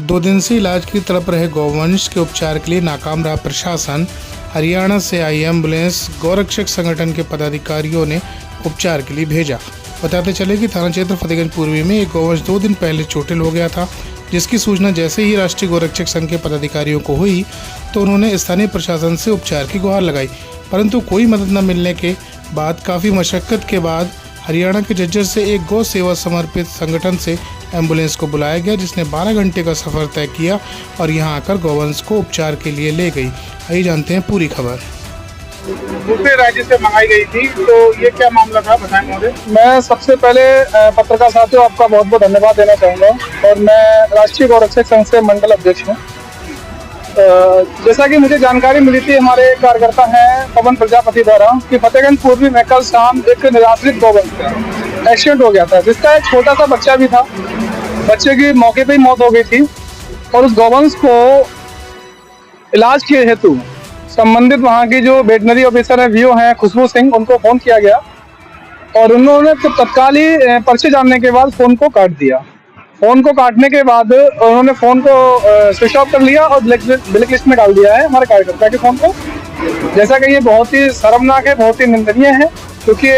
2 दिन से इलाज की तड़प रहे गौवंश के उपचार के लिए नाकाम रहा प्रशासन। हरियाणा से आई एम्बुलेंस गौरक्षक संगठन के पदाधिकारियों ने उपचार के लिए भेजा। बताते चले कि थाना क्षेत्र फतेहगंज पूर्वी में एक गौवंश 2 दिन पहले चोटिल हो गया था, जिसकी सूचना जैसे ही राष्ट्रीय गौरक्षक संघ के पदाधिकारियों को हुई तो उन्होंने स्थानीय प्रशासन से उपचार की गुहार लगाई, परंतु कोई मदद न मिलने के बाद काफ़ी मशक्क़त के बाद हरियाणा के झज्जर से एक गौ सेवा समर्पित संगठन से एम्बुलेंस को बुलाया गया, जिसने 12 घंटे का सफ़र तय किया और यहां आकर गौवंश को उपचार के लिए ले गई। आइए जानते हैं पूरी खबर। दूसरे राज्य से मंगाई गई थी, तो ये क्या मामला था, बताएं मुझे। मैं सबसे पहले पत्रकार साथियों आपका बहुत बहुत धन्यवाद देना चाहूँगा और मैं राष्ट्रीय गौरक्षक संघ से मंडल अध्यक्ष हूँ। जैसा कि मुझे जानकारी मिली थी, हमारे कार्यकर्ता हैं पवन प्रजापति द्वारा कि फतेहगंज पूर्वी में कल शाम एक निराश्रित गौवंश का एक्सीडेंट हो गया था, जिसका एक छोटा सा बच्चा भी था। बच्चे की मौके पे ही मौत हो गई थी और उस गौवंश को इलाज के हेतु संबंधित वहाँ की जो वेटनरी ऑफिसर है वीओ हैं खुशबू सिंह, उनको फोन किया गया और उन्होंने तत्काल ही पर्चे जानने के बाद फोन को काट दिया। फोन को काटने के बाद उन्होंने फोन को स्विच ऑफ कर लिया और ब्लैक लिस्ट में डाल दिया है हमारे कार्यकर्ता के फोन को। जैसा कि ये बहुत ही शर्मनाक है, बहुत ही निंदनीय है, क्योंकि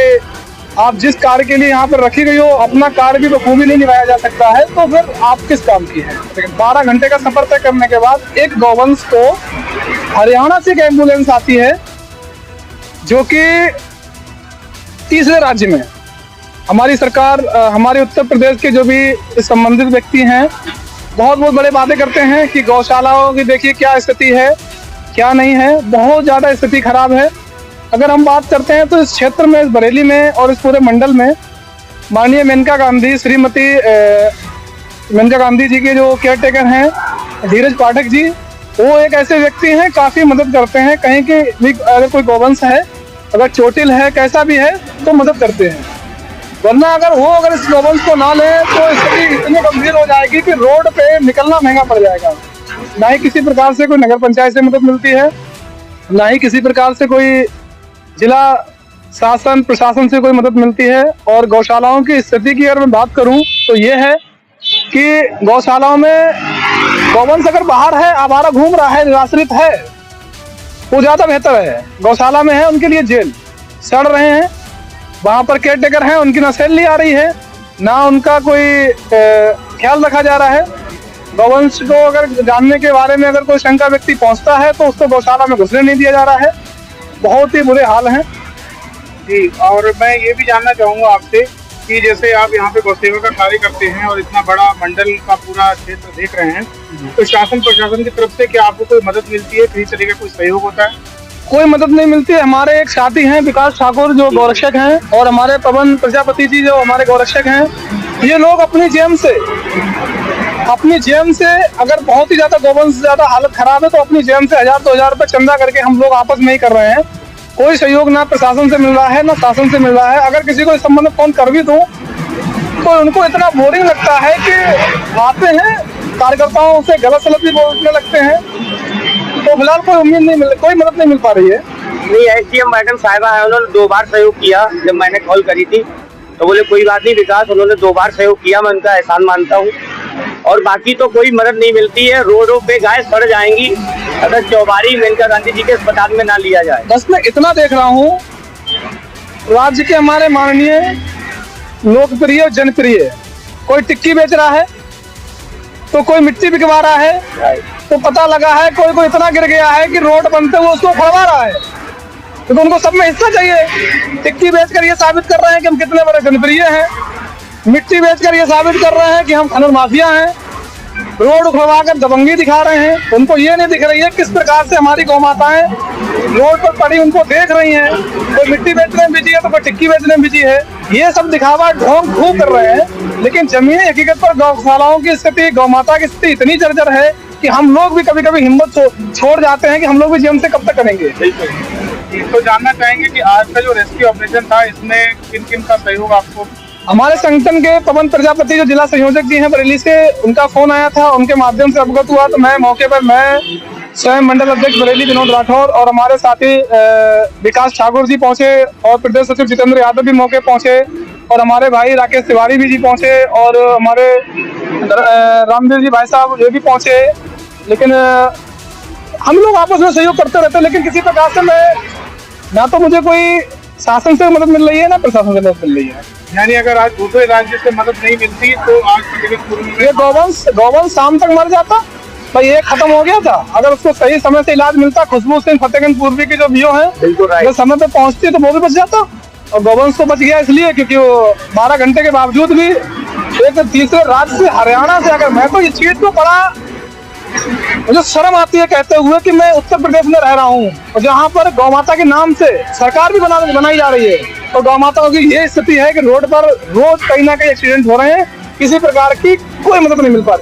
आप जिस कार्य के लिए यहाँ पर रखी गई हो अपना कार्य भी बखूबी नहीं निभाया जा सकता है, तो फिर आप किस काम की है। 12 घंटे का सफर तय करने के बाद एक गौवंश को हरियाणा से एक एम्बुलेंस आती है जो कि तीसरे राज्य में हमारी सरकार, हमारे उत्तर प्रदेश के जो भी संबंधित व्यक्ति हैं बहुत बड़े बातें करते हैं कि गौशालाओं की देखिए क्या स्थिति है, क्या नहीं है, बहुत ज़्यादा स्थिति खराब है। अगर हम बात करते हैं तो इस क्षेत्र में, इस बरेली में और इस पूरे मंडल में माननीय मेनका गांधी, श्रीमती मेनका गांधी जी के जो केयर टेकर हैं धीरज पाठक जी, वो एक ऐसे व्यक्ति हैं काफ़ी मदद करते हैं। कहीं की भी अगर कोई गौवंश है, अगर चोटिल है, कैसा भी है, तो मदद करते हैं। वरना अगर इस गौवंश को ना लें तो स्थिति इतनी गंभीर हो जाएगी कि रोड पे निकलना महंगा पड़ जाएगा। ना ही किसी प्रकार से कोई नगर पंचायत से मदद मिलती है, ना ही किसी प्रकार से कोई जिला शासन प्रशासन से कोई मदद मिलती है। और गौशालाओं की स्थिति की अगर मैं बात करूं तो ये है कि गौशालाओं में गौवंश अगर बाहर है, आवारा घूम रहा है, निराश्रित है, वो ज़्यादा बेहतर है। गौशाला में है उनके लिए जेल, सड़ रहे हैं, वहाँ पर केयर टेकर हैं, उनकी ना सैलरी आ रही है, ना उनका कोई ख्याल रखा जा रहा है। गौवंश को अगर जानने के बारे में अगर कोई शंका व्यक्ति पहुँचता है तो उसको गौशाला में घुसने नहीं दिया जा रहा है। बहुत ही बुरे हाल हैं जी। और मैं ये भी जानना चाहूँगा आपसे कि जैसे आप यहाँ पे गौसेवा का कार्य करते हैं और इतना बड़ा मंडल का पूरा क्षेत्र देख रहे हैं, तो शासन प्रशासन की तरफ से क्या आपको कोई मदद मिलती है, किसी तरीके का कोई सहयोग होता है? कोई मदद नहीं मिलती है। हमारे एक साथी हैं विकास ठाकुर जो गौरक्षक हैं और हमारे पवन प्रजापति जी जो हमारे गौरक्षक हैं, ये लोग अपनी जेम से अगर बहुत ही ज़्यादा गौवंश ज़्यादा हालत खराब है तो अपनी जेम से 1000-2000 रुपये चंदा करके हम लोग आपस में ही कर रहे हैं। कोई सहयोग ना प्रशासन से मिल रहा है ना शासन से मिल रहा है। अगर किसी को इस संबंध में फ़ोन कर भी दूँ तो उनको इतना बोरिंग लगता है कि आते हैं कार्यकर्ताओं से गलत सलत भी बोलने लगते हैं। तो फिलहाल कोई मदद नहीं मिल पा रही है। नहीं, एसडीएम मैडम साहिबा है, उन्होंने 2 बार सहयोग किया। जब मैंने कॉल करी थी तो बोले कोई बात नहीं विकास, उन्होंने 2 बार सहयोग किया, मैं उनका एहसान मानता हूँ। और बाकी तो कोई मदद नहीं मिलती है। रोडों पे गाय सड़ जाएंगी अगर चौबारी मेनका गांधी जी के अस्पताल में ना लिया जाए। बस मैं इतना देख रहा हूँ, राज्य के हमारे माननीय लोकप्रिय और जनप्रिय, कोई टिक्की बेच रहा है तो कोई मिट्टी बिकवा रहा है, तो पता लगा है कोई इतना गिर गया है कि रोड बनते हुए उसको फड़वा रहा है। तो उनको सब में हिस्सा चाहिए। टिक्की बेचकर ये साबित कर रहे हैं कि हम कितने बड़े जनप्रिय हैं, मिट्टी बेचकर ये साबित कर रहे हैं कि हम खनन माफिया हैं, रोड उखड़वा कर दबंगी दिखा रहे हैं। उनको ये नहीं दिख रही है किस प्रकार से हमारी गौ माताएं रोड पर पड़ी उनको देख रही हैं। कोई मिट्टी बेचने में बिजी है तो कोई टिक्की बेचने में बिजी है। ये सब दिखावा ढोंग खूब कर रहे हैं, लेकिन जमीनी हकीकत पर गौशालाओं की स्थिति, गौ माता की स्थिति इतनी जर्जर है कि हम लोग भी कभी कभी हिम्मत छोड़ जाते हैं कि हम लोग भी जेम से कब तक करेंगे। तो जानना चाहेंगे कि आज का जो रेस्क्यू ऑपरेशन था, इसमें किन किन का सहयोग आपको? हमारे संगठन के पवन प्रजापति जो जिला संयोजक जी हैं बरेली से, उनका फोन आया था, उनके माध्यम से अवगत हुआ। तो मैं मौके पर स्वयं मंडल अध्यक्ष बरेली विनोद राठौर और हमारे साथी विकास ठाकुर जी पहुंचे और प्रदेश सचिव जितेंद्र यादव भी मौके पहुंचे और हमारे भाई राकेश तिवारी भी जी पहुंचे और हमारे रामवीर जी भाई साहब ये भी पहुंचे, लेकिन हम लोग आपस में सहयोग करते रहते हैं, लेकिन किसी प्रकार से ना तो मुझे कोई शासन से मदद मिल रही है ना प्रशासन से मदद मिल रही है। यानी अगर आज दूसरे राज्य से मदद नहीं मिलती तो आज फतेहगढ़ में ये गौवंश शाम तक मर जाता भाई, ये खत्म हो गया था। अगर उसको सही समय से इलाज मिलता, खुशबू सिंह फतेहगंज पूर्वी की जो वीओ है अगर समय पे पहुंचती तो वो भी बच जाता। और गौवंश तो बच गया इसलिए क्योंकि वो 12 घंटे के बावजूद भी एक तीसरे राज्य से, हरियाणा से, अगर मैं तो ये चीज को बड़ा मुझे शर्म आती है कहते हुए कि मैं उत्तर प्रदेश में रह रहा हूँ और जहाँ पर गौ माता के नाम से सरकार भी बनाई जा रही है, और गौ माताओं की ये स्थिति है कि रोड पर रोज कहीं ना कहीं एक्सीडेंट हो रहे हैं, किसी प्रकार की कोई मदद नहीं मिल पा रही।